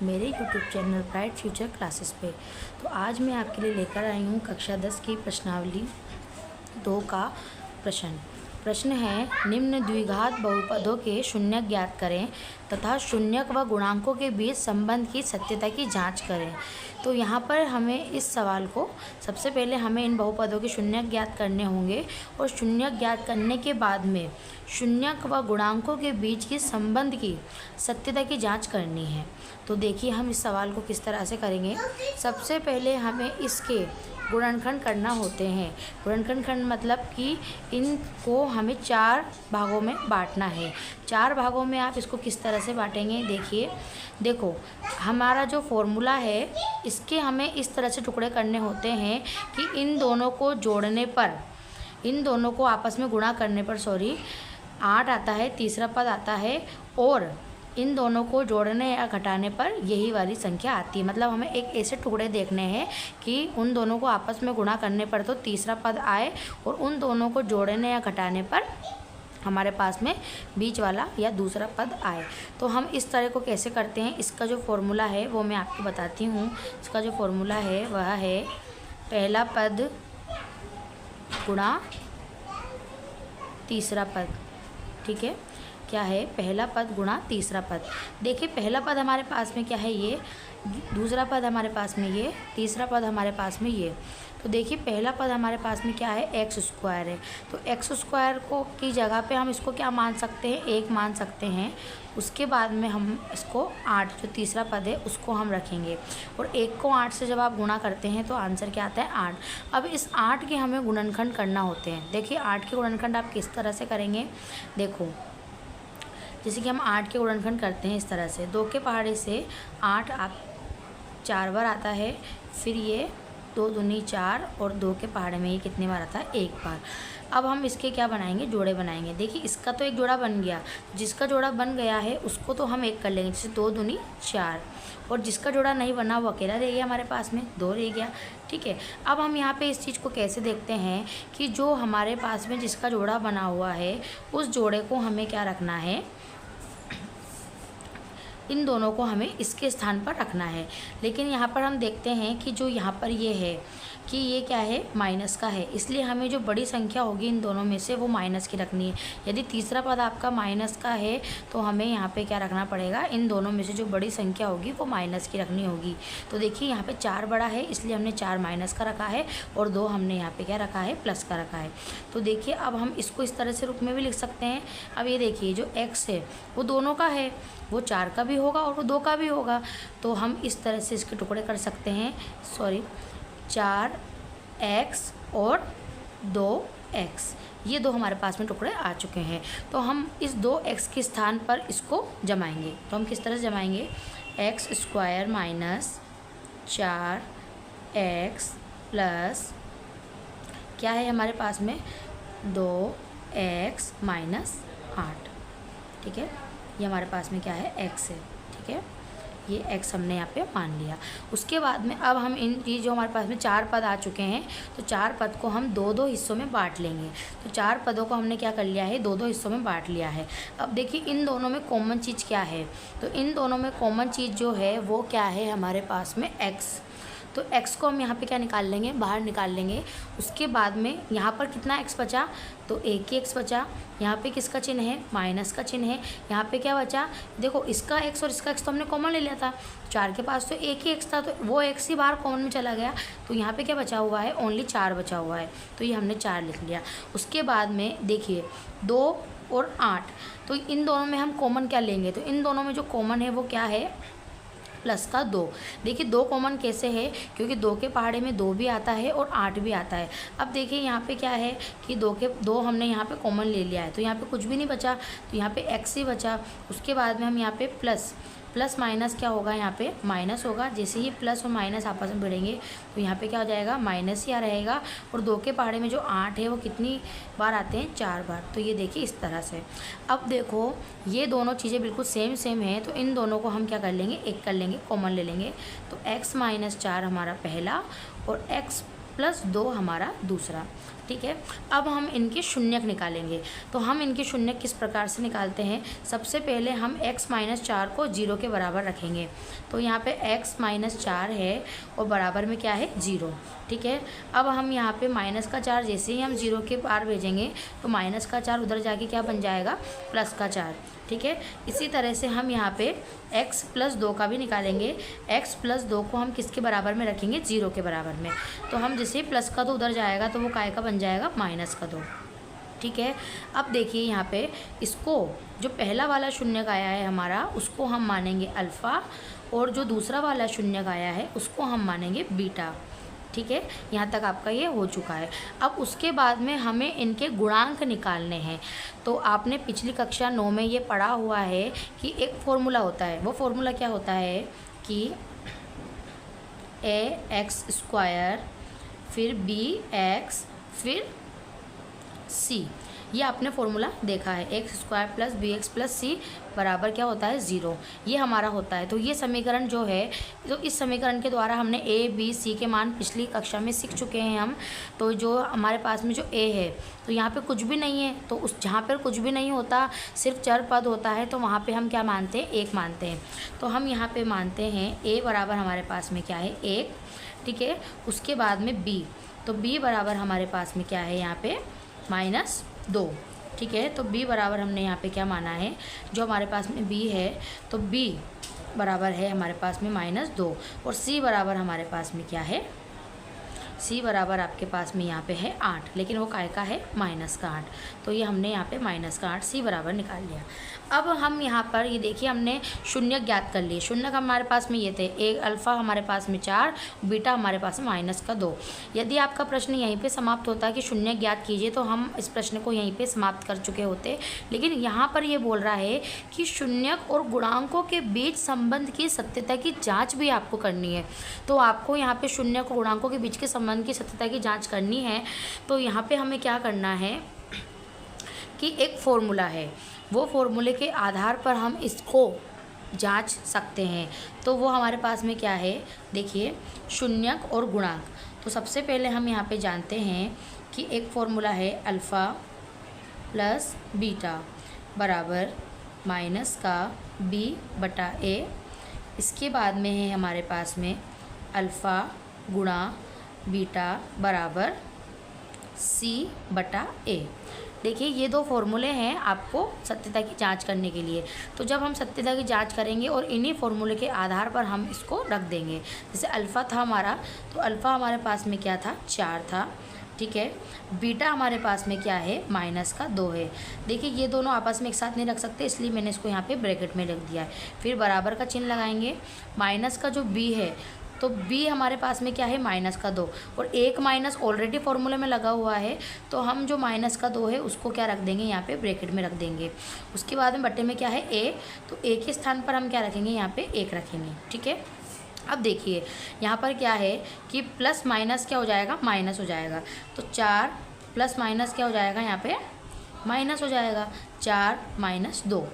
मेरे YouTube channel bright future classes पे। तो आज मैं आपके लिए लेकर आई हूँ कक्षा 10 की प्रश्नावली 2 का प्रश्न है, निम्न द्विघात बहुपदों के शून्यक ज्ञात करें तथा शून्यक व गुणांकों के बीच संबंध की सत्यता की जांच करें। तो यहाँ पर हमें इस सवाल को सबसे पहले हमें इन बहुपदों के शून्यक ज्ञात करने होंगे और शून्यक ज्ञात करने के बाद में शून्यक व गुणांकों के बीच की संबंध की सत्यता की जांच करनी है। तो देखिए हम इस सवाल को किस तरह से करेंगे। सबसे पहले हमें इसके गुणनखंड करना होते हैं। गुणनखंड मतलब कि इनको हमें 4 भागों में बांटना है। 4 भागों में आप इसको किस तरह से बांटेंगे, देखो हमारा जो फॉर्मूला है इसके हमें इस तरह से टुकड़े करने होते हैं कि इन दोनों को जोड़ने पर, इन दोनों को आपस में गुणा करने पर 8 आता है, तीसरा पद आता है, और इन दोनों को जोड़ने या घटाने पर यही वाली संख्या आती है। मतलब हमें एक ऐसे टुकड़े देखने हैं कि उन दोनों को आपस में गुणा करने पर तो तीसरा पद आए और उन दोनों को जोड़ने या घटाने पर हमारे पास में बीच वाला या दूसरा पद आए। तो हम इस तरह को कैसे करते हैं, इसका जो फॉर्मूला है वो मैं आपको बताती हूँ। इसका जो फॉर्मूला है वह है पहला पद गुणा तीसरा पद। ठीक है, क्या है, पहला पद गुणा तीसरा पद। देखिए पहला पद हमारे पास में क्या है, ये, दूसरा पद हमारे पास में ये, तीसरा पद हमारे पास में ये। तो देखिए पहला पद हमारे पास में क्या है, x स्क्वायर है। तो x स्क्वायर को की जगह पे हम इसको क्या मान सकते हैं, 1 मान सकते हैं। उसके बाद में हम इसको 8, जो तीसरा पद है उसको हम रखेंगे, और 1 को 8 से जब आप गुणा करते हैं तो आंसर क्या आता है, 8। अब इस 8 के हमें गुणनखंड करना होते हैं। देखिए 8 के गुणनखंड आप किस तरह से करेंगे, देखो जैसे कि हम 8 के गुणनखंड करते हैं इस तरह से, 2 के पहाड़े से 8 आप 4 बार आता है, फिर ये 2 दूनी 4 और 2 के पहाड़े में ये कितनी बार आता है, 1 बार। अब हम इसके क्या बनाएंगे, जोड़े बनाएंगे। देखिए इसका तो एक जोड़ा बन गया, जिसका जोड़ा बन गया है उसको तो हम 1 कर लेंगे, जैसे 2 दूनी 4, और जिसका जोड़ा नहीं बना वो अकेला रह गया, हमारे पास में 2 रह गया। ठीक है, अब हम यहाँ पे इस चीज़ को कैसे देखते हैं कि जो हमारे पास में जिसका जोड़ा बना हुआ है उस जोड़े को हमें क्या रखना है, इन दोनों को हमें इसके स्थान पर रखना है। लेकिन यहाँ पर हम देखते हैं कि जो यहाँ पर ये है कि ये क्या है, माइनस का है, इसलिए हमें जो बड़ी संख्या होगी इन दोनों में से वो माइनस की रखनी है। यदि तीसरा पद आपका माइनस का है तो हमें यहाँ पे क्या रखना पड़ेगा, इन दोनों में से जो बड़ी संख्या होगी वो माइनस की रखनी होगी। तो देखिए यहाँ पे 4 बड़ा है इसलिए हमने 4 माइनस का रखा है, और 2 हमने यहाँ पे क्या रखा है, प्लस का रखा है। तो देखिए अब हम इसको इस तरह से रूप में भी लिख सकते हैं। अब ये देखिए जो x है वो दोनों का है, वो 4 का भी होगा और वो 2 का भी होगा। तो हम इस तरह से इसके टुकड़े कर सकते हैं, 4x और 2x, ये 2 हमारे पास में टुकड़े आ चुके हैं। तो हम इस 2x के स्थान पर इसको जमाएंगे। तो हम किस तरह से जमाएंगे, x square minus 4x plus क्या है हमारे पास में, 2x माइनस 8। ठीक है, ये हमारे पास में क्या है, x है। ठीक है, ये x हमने यहाँ पे मान लिया। उसके बाद में अब हम ये जो हमारे पास में 4 पद आ चुके हैं तो 4 पद को हम 2-2 हिस्सों में बांट लेंगे। तो 4 पदों को हमने क्या कर लिया है, 2-2 हिस्सों में बांट लिया है। अब देखिए इन दोनों में कॉमन चीज़ क्या है, तो इन दोनों में कॉमन चीज़ जो है वो क्या है हमारे पास में, x। तो x को हम यहाँ पे क्या निकाल लेंगे, बाहर निकाल लेंगे। उसके बाद में यहाँ पर कितना x बचा, तो एक ही x बचा। यहाँ पे किसका चिन्ह है, माइनस का चिन्ह है। यहाँ पे क्या बचा, देखो इसका x और इसका x तो हमने कॉमन ले लिया था, 4 के पास तो एक ही x था तो वो x ही बाहर कॉमन में चला गया। तो यहाँ पे क्या बचा हुआ है, ओनली 4 बचा हुआ है, तो ये हमने 4 लिख लिया। उसके बाद में देखिए 2 और 8, तो इन दोनों में हम कॉमन क्या लेंगे, तो इन दोनों में जो कॉमन है वो क्या है, प्लस का 2। देखिए 2 कॉमन कैसे है, क्योंकि 2 के पहाड़े में 2 भी आता है और 8 भी आता है। अब देखिए यहाँ पे क्या है कि 2 हमने यहाँ पे कॉमन ले लिया है, तो यहाँ पे कुछ भी नहीं बचा, तो यहाँ पे x ही बचा। उसके बाद में हम यहाँ पे प्लस माइनस क्या होगा, यहाँ पे माइनस होगा। जैसे ही प्लस और माइनस आपस में भिड़ेंगे तो यहाँ पे क्या हो जाएगा, माइनस ही आ रहेगा। और 2 के पहाड़े में जो 8 है वो कितनी बार आते हैं, 4 बार। तो ये देखिए इस तरह से। अब देखो ये दोनों चीज़ें बिल्कुल सेम हैं, तो इन दोनों को हम क्या कर लेंगे, 1 कर लेंगे, कॉमन ले लेंगे। तो x माइनस 4 हमारा पहला और x प्लस 2 हमारा दूसरा। ठीक है, अब हम इनके शून्यक निकालेंगे। तो हम इनके शून्यक किस प्रकार से निकालते हैं, सबसे पहले हम x माइनस 4 को 0 के बराबर रखेंगे। तो यहाँ पे x माइनस 4 है और बराबर में क्या है 0। ठीक है, अब हम यहाँ पे माइनस का 4 जैसे ही हम 0 के पार भेजेंगे तो माइनस का 4 उधर जाके क्या बन जाएगा, प्लस का 4। ठीक है, इसी तरह से हम यहाँ पे x प्लस 2 का भी निकालेंगे। x प्लस 2 को हम किसके बराबर में रखेंगे, 0 के बराबर में। तो हम जैसे ही प्लस का 2 उधर जाएगा तो वो काय का बन जाएगा, माइनस का 2। ठीक है, अब देखिए यहाँ पे इसको जो पहला वाला शून्यक आया है हमारा उसको हम मानेंगे अल्फ़ा, और जो दूसरा वाला शून्यक आया है उसको हम मानेंगे बीटा। ठीक है, यहाँ तक आपका ये हो चुका है। अब उसके बाद में हमें इनके गुणांक निकालने हैं। तो आपने पिछली कक्षा 9 में ये पढ़ा हुआ है कि एक फॉर्मूला होता है। वो फॉर्मूला क्या होता है कि ax² फिर bx फिर c, ये आपने फॉर्मूला देखा है। x² plus bx plus c बराबर क्या होता है, 0। ये हमारा होता है। तो ये समीकरण जो है, तो इस समीकरण के द्वारा हमने a b c के मान पिछली कक्षा में सीख चुके हैं हम। तो जो हमारे पास में जो a है तो यहाँ पे कुछ भी नहीं है, तो उस जहाँ पर कुछ भी नहीं होता सिर्फ चर पद होता है तो वहाँ पे हम क्या मानते हैं, 1 मानते हैं। तो हम यहाँ पे मानते हैं a बराबर हमारे पास में क्या है, 1। ठीक है, उसके बाद में b, तो b बराबर हमारे पास में क्या है यहाँ पे, -2। ठीक है, तो b बराबर हमने यहाँ पे क्या माना है, जो हमारे पास में b है तो b बराबर है हमारे पास में -2, और c बराबर हमारे पास में क्या है, c बराबर आपके पास में यहाँ पे है 8, लेकिन वो काय का है, -8। तो ये हमने यहाँ पे -8 c बराबर निकाल लिया। अब हम यहाँ पर ये देखिए हमने शून्यक ज्ञात कर लिए। शून्यक हमारे पास में ये थे, एक अल्फ़ा हमारे पास में 4, बीटा हमारे पास में -2। यदि आपका प्रश्न यहीं पे समाप्त होता है कि शून्यक ज्ञात कीजिए तो हम इस प्रश्न को यहीं पे समाप्त कर चुके होते, लेकिन यहाँ पर ये बोल रहा है कि शून्यक और गुणांकों के बीच संबंध की सत्यता की जाँच भी आपको करनी है। तो आपको यहाँ पर शून्यक और गुणांकों के बीच के संबंध की सत्यता की जाँच करनी है। तो यहाँ पर हमें क्या करना है कि एक फॉर्मूला है, वो फॉर्मूले के आधार पर हम इसको जांच सकते हैं। तो वो हमारे पास में क्या है, देखिए शून्यक और गुणांक। तो सबसे पहले हम यहाँ पे जानते हैं कि एक फॉर्मूला है अल्फ़ा प्लस बीटा बराबर माइनस का b/a। इसके बाद में है हमारे पास में अल्फ़ा गुणा बीटा बराबर c/a। देखिए ये 2 फॉर्मूले हैं आपको सत्यता की जांच करने के लिए। तो जब हम सत्यता की जांच करेंगे और इन्हीं फॉर्मूले के आधार पर हम इसको रख देंगे। जैसे अल्फ़ा था हमारा, तो अल्फ़ा हमारे पास में क्या था, 4 था। ठीक है, बीटा हमारे पास में क्या है, -2 है। देखिए ये दोनों आपस में एक साथ नहीं रख सकते, इसलिए मैंने इसको यहाँ पे ब्रैकेट में रख दिया है। फिर बराबर का चिन्ह लगाएंगे, माइनस का जो b है तो b हमारे पास में क्या है, -2, और एक माइनस ऑलरेडी फॉर्मूले में लगा हुआ है। तो हम जो -2 है उसको क्या रख देंगे, यहाँ पे ब्रैकेट में रख देंगे। उसके बाद में बट्टे में क्या है, a, तो a के स्थान पर हम क्या रखेंगे, यहाँ पे 1 रखेंगे। ठीक है, अब देखिए यहाँ पर क्या है कि प्लस माइनस क्या हो जाएगा, माइनस हो जाएगा। तो 4 प्लस माइनस क्या हो जाएगा, यहाँ पे माइनस हो जाएगा, 4 - 2।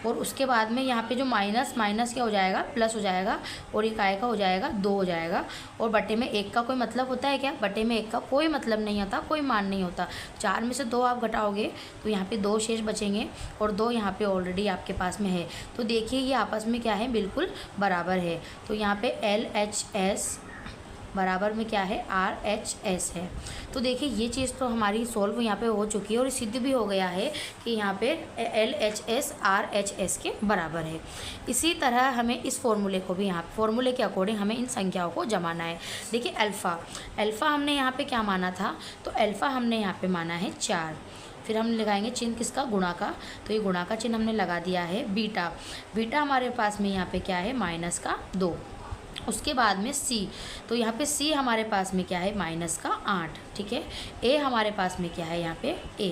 और उसके बाद में यहाँ पे जो माइनस माइनस क्या हो जाएगा, प्लस हो जाएगा, और ये काय का हो जाएगा, 2 हो जाएगा। और बटे में 1 का कोई मतलब होता है क्या, बटे में 1 का कोई मतलब नहीं होता, कोई मान नहीं होता। 4 में से 2 आप घटाओगे तो यहाँ पे 2 शेष बचेंगे, और 2 यहाँ पे ऑलरेडी आपके पास में है। तो देखिए ये आपस में क्या है, बिल्कुल बराबर है। तो यहाँ पे LHS बराबर में क्या है, RHS है। तो देखिए ये चीज़ तो हमारी सॉल्व यहाँ पे हो चुकी है, और सिद्ध भी हो गया है कि यहाँ पे LHS RHS के बराबर है। इसी तरह हमें इस फॉर्मूले को भी यहाँ फॉर्मूले के अकॉर्डिंग हमें इन संख्याओं को जमाना है। देखिए अल्फ़ा हमने यहाँ पे क्या माना था, तो अल्फ़ा हमने यहाँ पे माना है 4। फिर हम लगाएंगे चिन्ह किसका, गुणा का। तो ये गुणा का चिन्ह हमने लगा दिया है। बीटा हमारे पास में यहाँ पे क्या है, -2। उसके बाद में c, तो यहाँ पे c हमारे पास में क्या है, -8। ठीक है, a हमारे पास में क्या है, यहाँ पे a।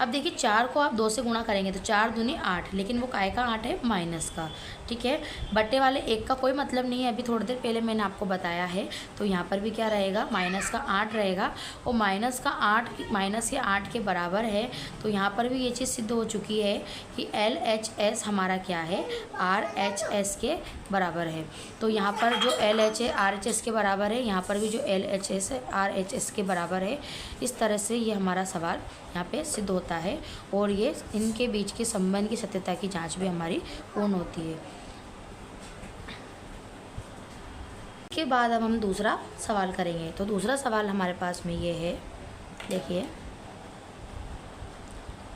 अब देखिए 4 को आप 2 से गुणा करेंगे तो 4 दूनी 8, लेकिन वो काय का 8 है, माइनस का। ठीक है। बटे वाले 1 का कोई मतलब नहीं है, अभी थोड़ी देर पहले मैंने आपको बताया है। तो यहाँ पर भी क्या रहेगा, माइनस का 8 रहेगा और माइनस का 8 माइनस के 8 के बराबर है। तो यहाँ पर भी ये चीज़ सिद्ध हो चुकी है कि LHS हमारा क्या है, RHS के बराबर है। तो यहाँ पर जो LH है RHS के बराबर है, यहाँ पर भी जो LHS है RHS के बराबर है। इस तरह से ये हमारा सवाल यहाँ पे सिद्ध होता है और ये इनके बीच के संबंध की सत्यता की जांच भी हमारी पूर्ण होती है। इसके बाद अब हम दूसरा सवाल करेंगे। तो दूसरा सवाल हमारे पास में ये है, देखिए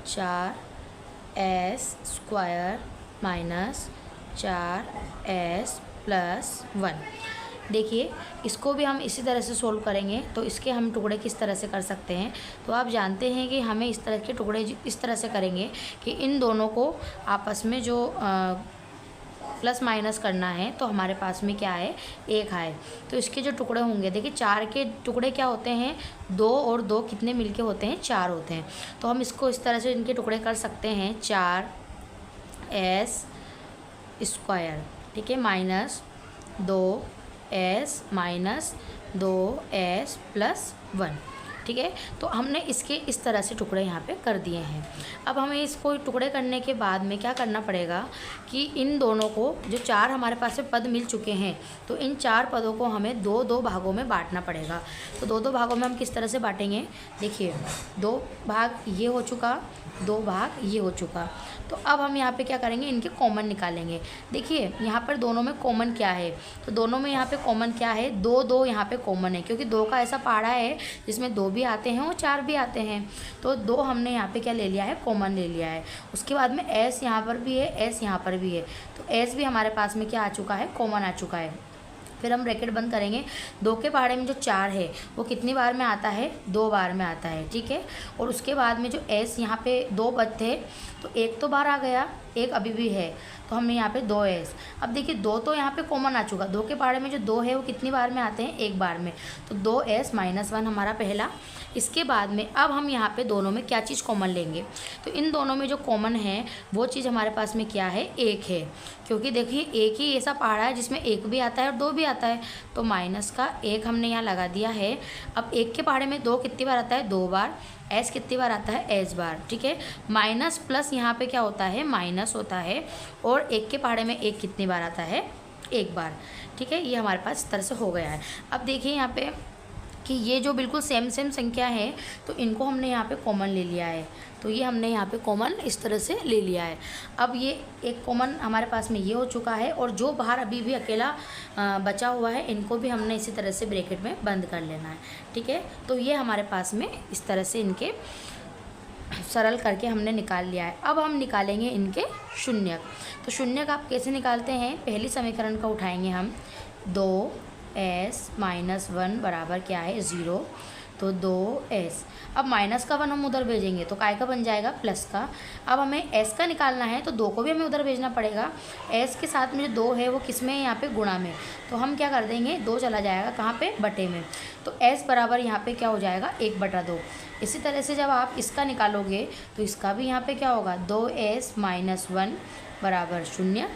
4s² माइनस 4s प्लस 1। देखिए इसको भी हम इसी तरह से सोल्व करेंगे। तो इसके हम टुकड़े किस तरह से कर सकते हैं, तो आप जानते हैं कि हमें इस तरह के टुकड़े इस तरह से करेंगे कि इन दोनों को आपस में जो प्लस माइनस करना है। तो हमारे पास में क्या है, 1 है। तो इसके जो टुकड़े होंगे, देखिए 4 के टुकड़े क्या होते हैं, 2 और 2 कितने मिलके होते हैं, 4 होते हैं। तो हम इसको इस तरह से इनके टुकड़े कर सकते हैं, 4s², ठीक है, minus 2s minus 2s plus 1, ठीक है। तो हमने इसके इस तरह से टुकड़े यहाँ पे कर दिए हैं। अब हमें इसको टुकड़े करने के बाद में क्या करना पड़ेगा कि इन दोनों को, जो 4 हमारे पास में पद मिल चुके हैं, तो इन 4 पदों को हमें 2-2 भागों में बांटना पड़ेगा। तो 2-2 भागों में हम किस तरह से बांटेंगे, देखिए 2 भाग ये हो चुका, 2 भाग ये हो चुका। तो अब हम यहाँ पे क्या करेंगे, इनके कॉमन निकालेंगे। देखिए यहाँ पर दोनों में कॉमन क्या है, तो दोनों में यहाँ पे कॉमन क्या है, 2-2 यहाँ पे कॉमन है, क्योंकि 2 का ऐसा पहाड़ा है जिसमें 2 भी आते हैं और 4 भी आते हैं। तो 2 हमने यहाँ पे क्या ले लिया है, कॉमन ले लिया है। उसके बाद में s यहाँ पर भी है, s यहाँ पर भी है। तो s भी हमारे पास में क्या आ चुका है, कॉमन आ चुका है। फिर हम ब्रैकेट बंद करेंगे। 2 के पहाड़े में जो 4 है वो कितनी बार में आता है, 2 बार में आता है, ठीक है। और उसके बाद में जो s यहाँ पे 2 पद थे, तो 1 तो बाहर आ गया, 1 अभी भी है, तो हमने यहाँ पे 2s। अब देखिए 2 तो यहाँ पे कॉमन आ चुका, 2 के पहाड़े में जो 2 है वो कितनी बार में आते हैं, 1 बार में। तो 2s माइनस 1 हमारा पहला। इसके बाद में अब हम यहाँ पे दोनों में क्या चीज़ कॉमन लेंगे, तो इन दोनों में जो कॉमन है वो चीज़ हमारे पास में क्या है, 1 है। क्योंकि देखिए एक ही ऐसा पहाड़ा है जिसमें 1 भी आता है और 2 भी आता है। तो माइनस का 1 हमने यहाँ लगा दिया है। अब 1 के पहाड़े में 2 कितनी बार आता है, 2 बार। s कितनी बार आता है, s बार, ठीक है। माइनस प्लस यहाँ पे क्या होता है, माइनस होता है। और 1 के पहाड़े में 1 कितनी बार आता है, 1 बार, ठीक है। ये हमारे पास इस तरह से हो गया है। अब देखिए यहाँ पे कि ये जो बिल्कुल सेम संख्या है, तो इनको हमने यहाँ पे कॉमन ले लिया है। तो ये हमने यहाँ पे कॉमन इस तरह से ले लिया है। अब ये एक कॉमन हमारे पास में ये हो चुका है, और जो बाहर अभी भी अकेला बचा हुआ है, इनको भी हमने इसी तरह से ब्रैकेट में बंद कर लेना है, ठीक है। तो ये हमारे पास में इस तरह से इनके सरल करके हमने निकाल लिया है। अब हम निकालेंगे इनके शून्यक। तो शून्यक आप कैसे निकालते हैं, पहली समीकरण का उठाएंगे हम, 2s माइनस 1 बराबर क्या है, 0। तो 2s, अब माइनस का 1 हम उधर भेजेंगे तो काय का बन जाएगा, प्लस का। अब हमें s का निकालना है, तो 2 को भी हमें उधर भेजना पड़ेगा। s के साथ में जो 2 है वो किस में है, यहाँ पे गुणा में। तो हम क्या कर देंगे, 2 चला जाएगा कहाँ पे, बटे में। तो s बराबर यहाँ पे क्या हो जाएगा, 1/2। इसी तरह से जब आप इसका निकालोगे तो इसका भी यहाँ पे क्या होगा, 2s माइनस 1 बराबर 0,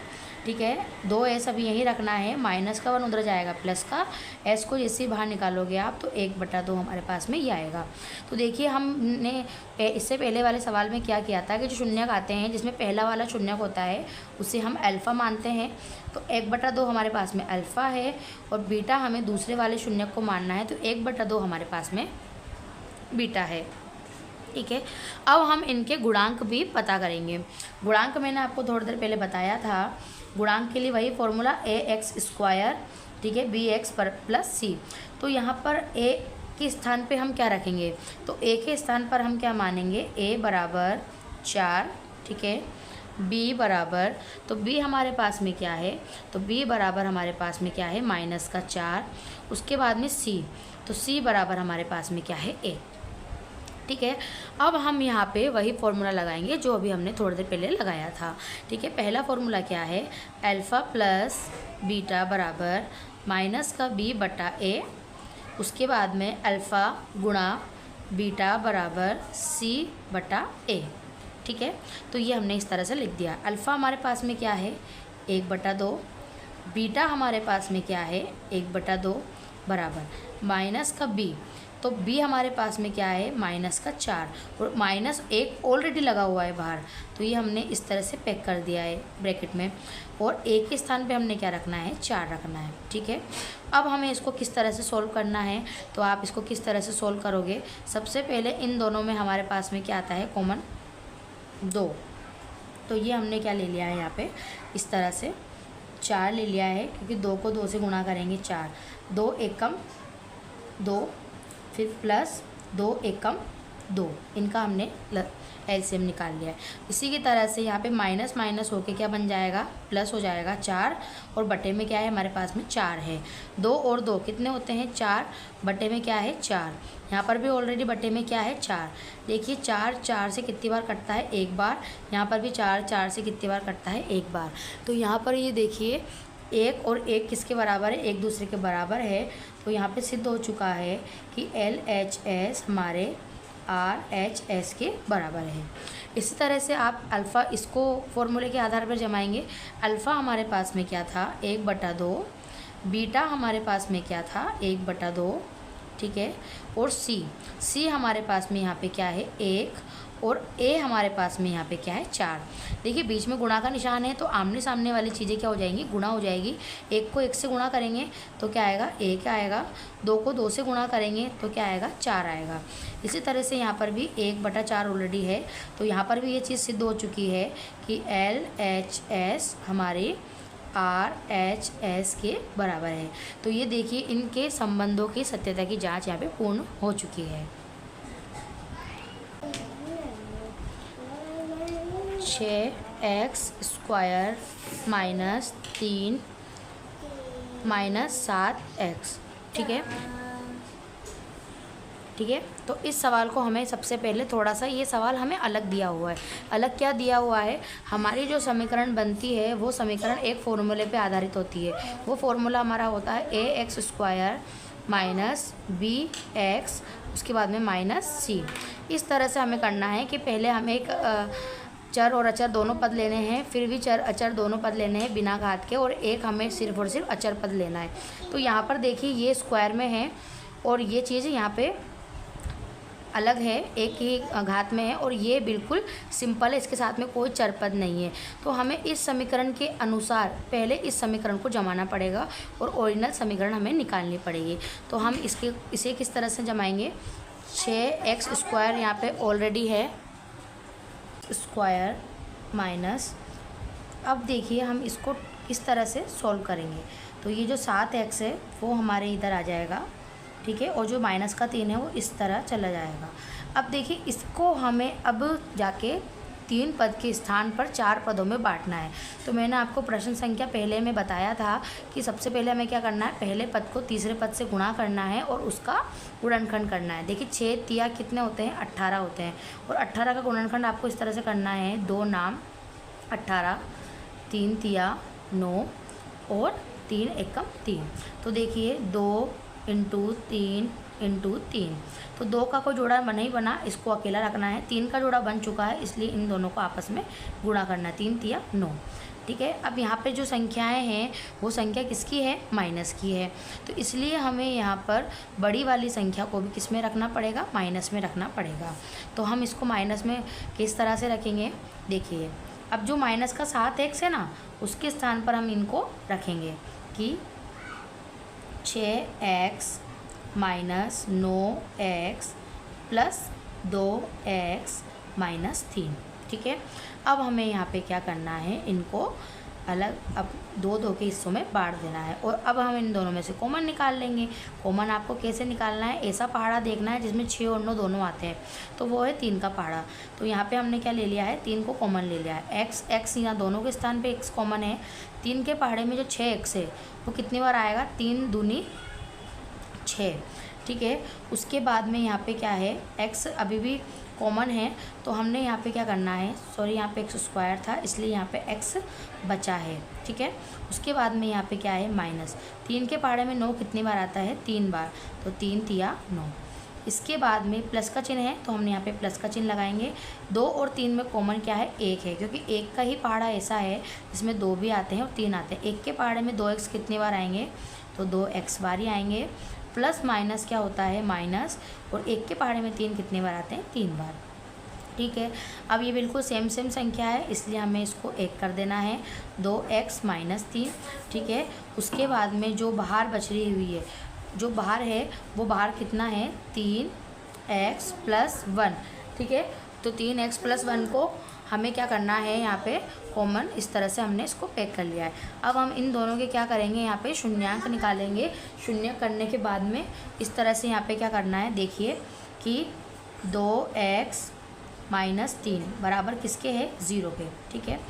ठीक है। 2s अभी यहीं रखना है, माइनस का 1 उधर जाएगा, प्लस का। s को जैसे ही बाहर निकालोगे आप तो 1/2 हमारे पास में ये आएगा। तो देखिए हमने इससे पहले वाले सवाल में क्या किया था कि जो शून्यक आते हैं जिसमें पहला वाला शून्यक होता है उसे हम अल्फ़ा मानते हैं। तो 1/2 हमारे पास में अल्फ़ा है, और बीटा हमें दूसरे वाले शून्यक को मानना है, तो 1/2 हमारे पास में बीटा है, ठीक है। अब हम इनके गुणांक भी पता करेंगे। गुणांक मैंने आपको थोड़ी देर पहले बताया था। गुणांक के लिए वही फॉर्मूला ax², ठीक है, bx पर प्लस c। तो यहाँ पर a के स्थान पे हम क्या रखेंगे, तो a के स्थान पर हम क्या मानेंगे, a बराबर 4, ठीक है। b बराबर, तो b हमारे पास में क्या है, तो b बराबर हमारे पास में क्या है, माइनस का 4। उसके बाद में c, तो c बराबर हमारे पास में क्या है, a, ठीक है। अब हम यहाँ पे वही फॉर्मूला लगाएंगे जो अभी हमने थोड़ी देर पहले लगाया था, ठीक है। पहला फॉर्मूला क्या है, अल्फ़ा प्लस बीटा बराबर माइनस का b/a। उसके बाद में अल्फ़ा गुणा बीटा बराबर c/a, ठीक है। तो ये हमने इस तरह से लिख दिया। अल्फ़ा हमारे पास में क्या है, 1/2, बीटा हमारे पास में क्या है 1/2 बराबर माइनस का b, तो b हमारे पास में क्या है -4 और -1 ऑलरेडी लगा हुआ है बाहर, तो ये हमने इस तरह से पैक कर दिया है ब्रैकेट में, और a के स्थान पे हमने क्या रखना है 4 रखना है। ठीक है, अब हमें इसको किस तरह से सॉल्व करना है, तो आप इसको किस तरह से सॉल्व करोगे, सबसे पहले इन दोनों में हमारे पास में क्या आता है कॉमन 2, तो ये हमने क्या ले लिया है यहाँ पे इस तरह से 4 ले लिया है, क्योंकि 2 को 2 से गुणा करेंगे 4, 2 एकम 2, फिर प्लस 2 एकम 2, इनका हमने एलसीएम निकाल लिया है। इसी की तरह से यहाँ पे माइनस माइनस होके क्या बन जाएगा प्लस हो जाएगा 4, और बटे में क्या है हमारे पास में 4 है, 2 और 2 कितने होते हैं 4, बटे में क्या है 4, यहाँ पर भी ऑलरेडी बटे में क्या है 4। देखिए 4 4 से कितनी बार कटता है एक बार, यहाँ पर भी 4 4 से कितनी बार कटता है एक बार, तो यहाँ पर ये देखिए 1 और 1 किसके बराबर है, एक दूसरे के बराबर है, तो यहाँ पे सिद्ध हो चुका है कि LHS हमारे RHS के बराबर है। इसी तरह से आप अल्फ़ा इसको फॉर्मूले के आधार पर जमाएंगे, अल्फ़ा हमारे पास में क्या था 1/2, बीटा हमारे पास में क्या था 1/2, ठीक है, और C हमारे पास में यहाँ पे क्या है 1, और A हमारे पास में यहाँ पे क्या है 4। देखिए बीच में गुणा का निशान है, तो आमने सामने वाली चीज़ें क्या हो जाएंगी गुणा हो जाएगी, 1 को 1 से गुणा करेंगे तो क्या आएगा 1 आएगा, 2 को 2 से गुणा करेंगे तो क्या आएगा 4 आएगा। इसी तरह से यहाँ पर भी 1/4 ऑलरेडी है, तो यहाँ पर भी ये चीज़ सिद्ध हो चुकी है कि LHS हमारे RHS के बराबर है। तो ये देखिए इनके संबंधों की सत्यता की जाँच यहाँ पे पूर्ण हो चुकी है। 6x² - 3 - 7x, ठीक है, ठीक है। तो इस सवाल को हमें सबसे पहले थोड़ा सा, ये सवाल हमें अलग दिया हुआ है। अलग क्या दिया हुआ है, हमारी जो समीकरण बनती है वो समीकरण एक फॉर्मूले पे आधारित होती है। वो फॉर्मूला हमारा होता है ax² - bx, उसके बाद में -c। इस तरह से हमें करना है कि पहले हमें एक चर और अचर दोनों पद लेने हैं, फिर भी चर अचर दोनों पद लेने हैं बिना घात के, और एक हमें सिर्फ और सिर्फ अचर पद लेना है। तो यहाँ पर देखिए ये स्क्वायर में है और ये चीज़ यहाँ पे अलग है, एक ही घात में है, और ये बिल्कुल सिंपल है, इसके साथ में कोई चर पद नहीं है। तो हमें इस समीकरण के अनुसार पहले इस समीकरण को जमाना पड़ेगा और ओरिजिनल समीकरण हमें निकालनी पड़ेगी। तो हम इसे किस तरह से जमाएंगे, 6x² यहाँ पे ऑलरेडी है स्क्वायर माइनस, अब देखिए हम इसको किस तरह से सॉल्व करेंगे। तो ये जो 7x है वो हमारे इधर आ जाएगा, ठीक है, और जो -3 है वो इस तरह चला जाएगा। अब देखिए इसको हमें अब जाके 3 पद के स्थान पर 4 पदों में बांटना है। तो मैंने आपको प्रश्न संख्या पहले में बताया था कि सबसे पहले हमें क्या करना है, पहले पद को तीसरे पद से गुणा करना है और उसका गुणनखंड करना है। देखिए 6 तिया कितने होते हैं 18 होते हैं, और 18 का गुणनखंड आपको इस तरह से करना है, 2 नाम 18, 3 तिया 9 और 3 एकम 3। तो देखिए 2 × 3 × 3, तो 2 का कोई जोड़ा नहीं बना, इसको अकेला रखना है। 3 का जोड़ा बन चुका है, इसलिए इन दोनों को आपस में गुणा करना है, 3 तिया 9, ठीक है। अब यहाँ पे जो संख्याएं हैं वो संख्या किसकी है, माइनस की है, तो इसलिए हमें यहाँ पर बड़ी वाली संख्या को भी किस में रखना पड़ेगा, माइनस में रखना पड़ेगा। तो हम इसको माइनस में किस तरह से रखेंगे, देखिए अब जो माइनस का 7x है ना, उसके स्थान पर हम इनको रखेंगे कि 6x - 9x + 2x - 3, ठीक है। अब हमें यहाँ पे क्या करना है, इनको अलग अब 2 के हिस्सों में बांट देना है, और अब हम इन दोनों में से कॉमन निकाल लेंगे। कॉमन आपको कैसे निकालना है, ऐसा पहाड़ा देखना है जिसमें 6 और 9 दोनों आते हैं, तो वो है 3 का पहाड़ा। तो यहाँ पे हमने क्या ले लिया है, 3 को कॉमन ले लिया है। x यहाँ दोनों के स्थान पे x कॉमन है, 3 के पहाड़े में जो 6x है वो कितनी बार आएगा, 3 दूनी 6, ठीक है। उसके बाद में यहाँ पे क्या है, x अभी भी कॉमन है, तो हमने यहाँ पे क्या करना है, सॉरी यहाँ पे x² था इसलिए यहाँ पे x बचा है, ठीक है। उसके बाद में यहाँ पे क्या है, -3 के पहाड़े में 9 कितनी बार आता है, 3 बार, तो 3 तिया 9। इसके बाद में प्लस का चिन्ह है तो हमने यहाँ पे प्लस का चिन्ह लगाएंगे। 2 और 3 में कॉमन क्या है, 1 है, क्योंकि 1 का ही पहाड़ा ऐसा है जिसमें 2 भी आते हैं और 3 आते हैं। 1 के पहाड़े में 2x कितनी बार आएंगे, तो 2x बार ही आएंगे। प्लस माइनस क्या होता है, माइनस, और 1 के पहाड़े में 3 कितनी बार आते हैं, 3 बार। ठीक है, अब ये बिल्कुल सेम संख्या है, इसलिए हमें इसको 1 कर देना है, 2x माइनस 3। ठीक है, उसके बाद में जो बाहर बच रही हुई है, जो बाहर है वो बाहर कितना है, 3x प्लस 1। ठीक है, तो 3x प्लस 1 को हमें क्या करना है, यहाँ पे कॉमन इस तरह से हमने इसको पैक कर लिया है। अब हम इन दोनों के क्या करेंगे, यहाँ पे शून्यांक निकालेंगे। शून्य करने के बाद में इस तरह से यहाँ पे क्या करना है, देखिए कि 2x माइनस 3 बराबर किसके है, 0 के। ठीक है,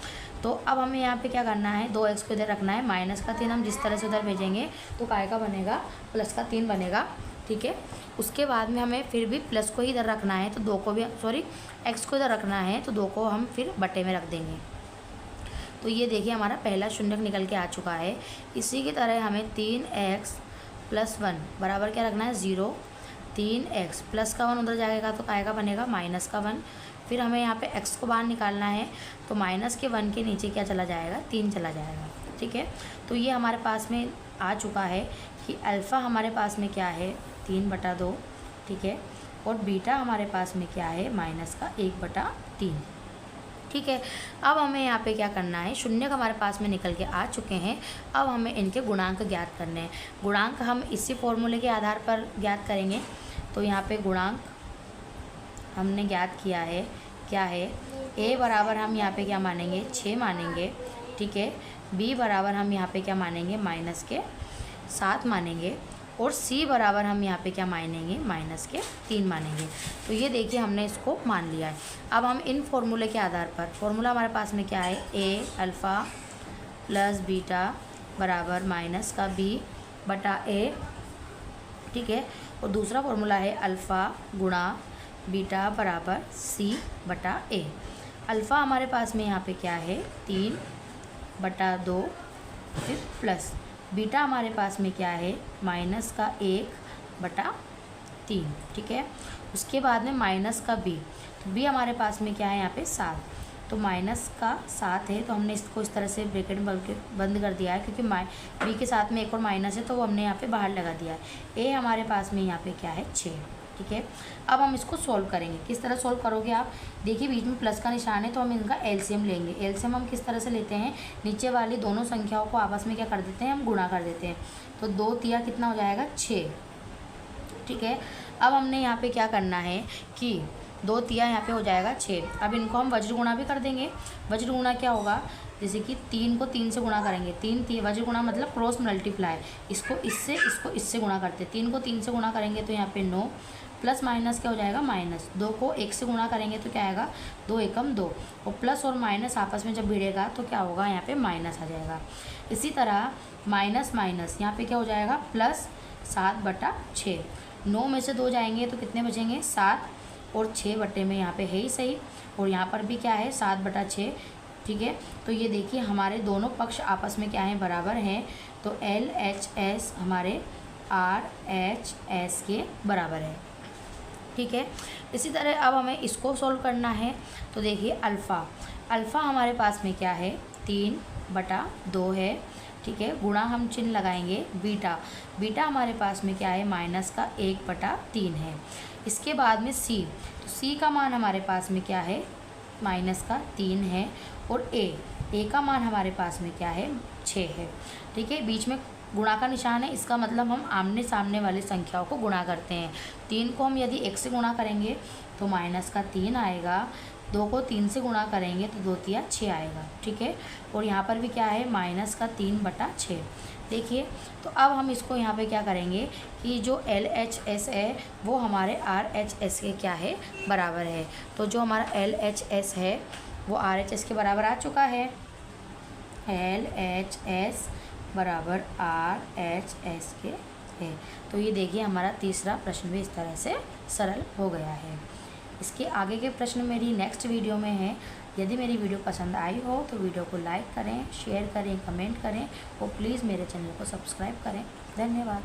तो अब हमें यहाँ पे क्या करना है, 2x को इधर रखना है, माइनस का 3 हम जिस तरह से उधर भेजेंगे तो काय का बनेगा, प्लस का 3 बनेगा। ठीक है, उसके बाद में हमें फिर भी प्लस को ही इधर रखना है, तो 2 को भी, सॉरी x को इधर रखना है, तो 2 को हम फिर बटे में रख देंगे। तो ये देखिए हमारा पहला शून्यक निकल के आ चुका है। इसी की तरह हमें 3x प्लस 1 बराबर क्या रखना है, 0। 3x प्लस का 1 उधर जाएगा तो काय का बनेगा, माइनस का 1। फिर हमें यहाँ पे x को बाहर निकालना है, तो माइनस के 1 के नीचे क्या चला जाएगा, 3 चला जाएगा। ठीक है, तो ये हमारे पास में आ चुका है कि अल्फ़ा हमारे पास में क्या है, 3/2। ठीक है, और बीटा हमारे पास में क्या है, माइनस का 1/3। ठीक है, अब हमें यहाँ पे क्या करना है, शून्यक हमारे पास में निकल के आ चुके हैं। अब हमें इनके गुणांक ज्ञात करने हैं। गुणांक हम इसी फॉर्मूले के आधार पर ज्ञात करेंगे। तो यहाँ पे गुणांक हमने ज्ञात किया है, क्या है, a बराबर हम यहाँ पे क्या मानेंगे, 6 मानेंगे। ठीक है, b बराबर हम यहाँ पे क्या मानेंगे, माइनस के 7 मानेंगे, और c बराबर हम यहाँ पे क्या मानेंगे, माइनस के 3 मानेंगे। तो ये देखिए हमने इसको मान लिया है। अब हम इन फॉर्मूले के आधार पर, फॉर्मूला हमारे पास में क्या है, a अल्फ़ा प्लस बीटा बराबर माइनस का b/a। ठीक है, और दूसरा फॉर्मूला है अल्फ़ा गुणा बीटा बराबर c/a। अल्फ़ा हमारे पास में यहाँ पे क्या है, 3/2, फिर प्लस बीटा हमारे पास में क्या है, माइनस का 1/3। ठीक है, उसके बाद में माइनस का b, तो b हमारे पास में क्या है, यहाँ पे 7। तो माइनस का 7 है, तो हमने इसको इस तरह से ब्रैकेट में बंद कर दिया है, क्योंकि b के साथ में एक और माइनस है, तो वो हमने यहाँ पे बाहर लगा दिया है। a हमारे पास में यहाँ पे क्या है, 6। ठीक है, अब हम इसको सॉल्व करेंगे। किस तरह सॉल्व करोगे आप, देखिए बीच में प्लस का निशान है, तो हम इनका एलसीएम लेंगे। एलसीएम हम किस तरह से लेते हैं, नीचे वाली दोनों संख्याओं को आपस में क्या कर देते हैं, हम गुणा कर देते हैं। तो 2 तिया कितना हो जाएगा, 6। ठीक है, अब हमने यहाँ पे क्या करना है कि 2 तिया यहाँ पे हो जाएगा 6। अब इनको हम वज्र गुणा भी कर देंगे। वज्र गुणा क्या होगा, जैसे कि 3 को 3 से गुणा करेंगे, 3 वज्र गुणा मतलब क्रॉस मल्टीप्लाई, इसको इससे गुणा करते हैं। 3 को 3 से गुणा करेंगे तो यहाँ पे 9, प्लस माइनस क्या हो जाएगा, माइनस। 2 को 1 से गुणा करेंगे तो क्या आएगा, 2 एकम 2, और प्लस और माइनस आपस में जब भिड़ेगा तो क्या होगा, यहाँ पे माइनस आ जाएगा। इसी तरह माइनस माइनस यहाँ पे क्या हो जाएगा, प्लस 7/6। 9 में से 2 जाएंगे तो कितने बचेंगे, 7, और 6 बटे में यहाँ पे है ही सही, और यहाँ पर भी क्या है, 7/6। ठीक है, तो ये देखिए हमारे दोनों पक्ष आपस में क्या है, बराबर हैं। तो LHS हमारे RHS के बराबर है। ठीक है, इसी तरह अब हमें इसको सॉल्व करना है। तो देखिए अल्फ़ा हमारे पास में क्या है, 3/2 है। ठीक है, गुणा हम चिन्ह लगाएंगे। बीटा हमारे पास में क्या है, माइनस का 1/3 है। इसके बाद में c, तो c का मान हमारे पास में क्या है, माइनस का 3 है, और a का मान हमारे पास में क्या है, 6 है। ठीक है, बीच में गुणा का निशान है, इसका मतलब हम आमने सामने वाली संख्याओं को गुणा करते हैं। 3 को हम यदि 1 से गुणा करेंगे तो माइनस का 3 आएगा। 2 को 3 से गुणा करेंगे तो 2 तिया 6 आएगा। ठीक है, और यहाँ पर भी क्या है, माइनस का 3/6। देखिए, तो अब हम इसको यहाँ पे क्या करेंगे कि जो LHS है वो हमारे RHS के क्या है, बराबर है। तो जो हमारा LHS है वो RHS के बराबर आ चुका है। LHS बराबर RHS के है। तो ये देखिए हमारा तीसरा प्रश्न भी इस तरह से सरल हो गया है। इसके आगे के प्रश्न मेरी नेक्स्ट वीडियो में है। यदि मेरी वीडियो पसंद आई हो तो वीडियो को लाइक करें, शेयर करें, कमेंट करें और प्लीज़ मेरे चैनल को सब्सक्राइब करें। धन्यवाद।